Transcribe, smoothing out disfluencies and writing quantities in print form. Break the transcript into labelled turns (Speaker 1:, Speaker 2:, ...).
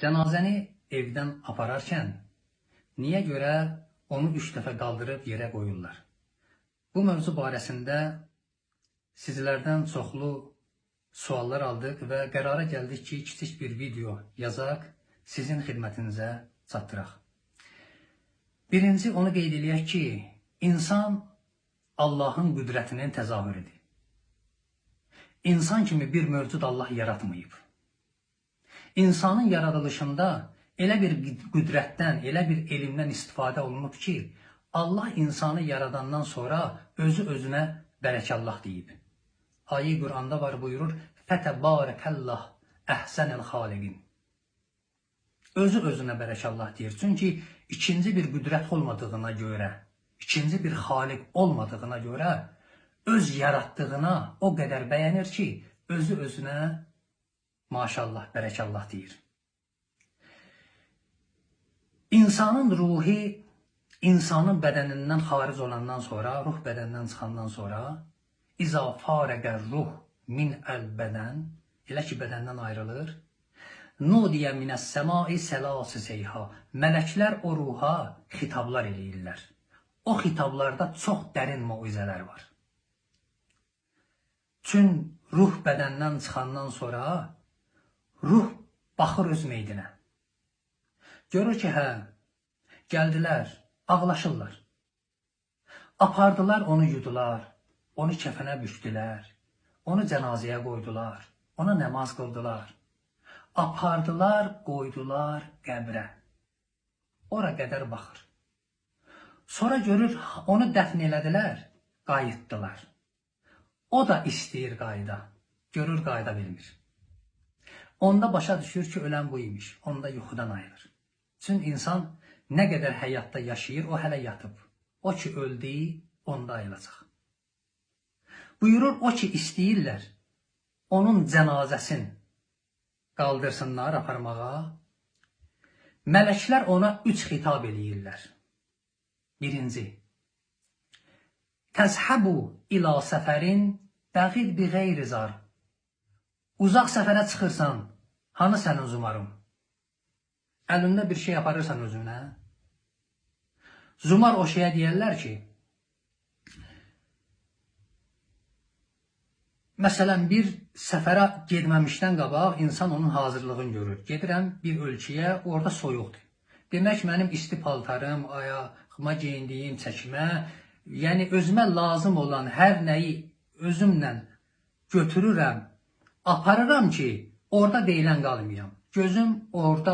Speaker 1: Cənazəni evdən apararkən niyə görə onu 3 dəfə qaldırıb yerə qoyurlar? Bu mövzu barəsində sizlərdən çoxlu suallar aldıq və qərara gəldik ki, kiçik bir video yazaq, sizin xidmətinizə çatdıraq. Birinci onu qeyd eləyək ki, insan Allahın qüdrətinin təzahürüdür. İnsan kimi bir mövcud Allah yaratmayıb. İnsanın yaradılışında elə bir qüdrətdən, elə bir elmdən istifadə olunub ki, Allah insanı yaradandan sonra özü-özünə bərəkallah deyib. Ayə-i Quranda var, buyurur, Fətəbarəkəllah əhsənəl xaliqin. Özü-özünə bərəkallah deyir. Çünki ikinci bir qüdrət olmadığına görə, ikinci bir xaliq olmadığına görə öz yaratdığına o qədər bəyənir ki, özü-özünə maşallah, bərəkallah deyir. İnsanın ruhi, insanın bədənindən xaric olandan sonra, ruh bədəndən çıxandan sonra, İza farəqər ruh min əl-bədən, elə ki, bədəndən ayrılır, nudiyə minəs-səmai səlası seyha, mələklər o ruha xitablar eləyirlər. O xitablarda çox dərin muizələr var. Çün ruh bədəndən çıxandan sonra, ruh baxır öz meydinə. Görür ki, hə, gəldilər, ağlaşırlar. Apardılar, onu yudular, onu kəfənə bükdülər, onu cənazəyə qoydular, ona nəmaz qıldılar. Apardılar, qoydular qəbrə. Ora qədər baxır. Sonra görür, onu dəfn elədilər, qayıtdılar. O da istəyir qayda, görür qayda bilmir. Onda başa düşür ki, ölən bu imiş, onda yuxudan ayılır. Çünki insan nə qədər həyatda yaşayır, o hələ yatıb. O ki, öldü, onda ayılacaq. Buyurur, o ki, istəyirlər, onun cənazəsin qaldırsınlar aparmağa. Mələklər ona 3 xitab eləyirlər. Birinci, təzhəbu ila səfərin bəğid bi qeyri zar. Uzaq səfərə çıxırsan, hanı sənin zumarım? Əlində bir şey aparırsan özünə. Zumar o şeyə deyərlər ki, məsələn, bir səfərə gedməmişdən qabaq insan onun hazırlığını görür. Gedirəm bir ölkəyə, orada soyuqdur. Demək, mənim isti paltarım, ayağıma geyindiyim çəkmə, yəni özümə lazım olan hər nəyi özümlə götürürəm, aparıram ki, orada deyilən qalmayam. Gözüm orada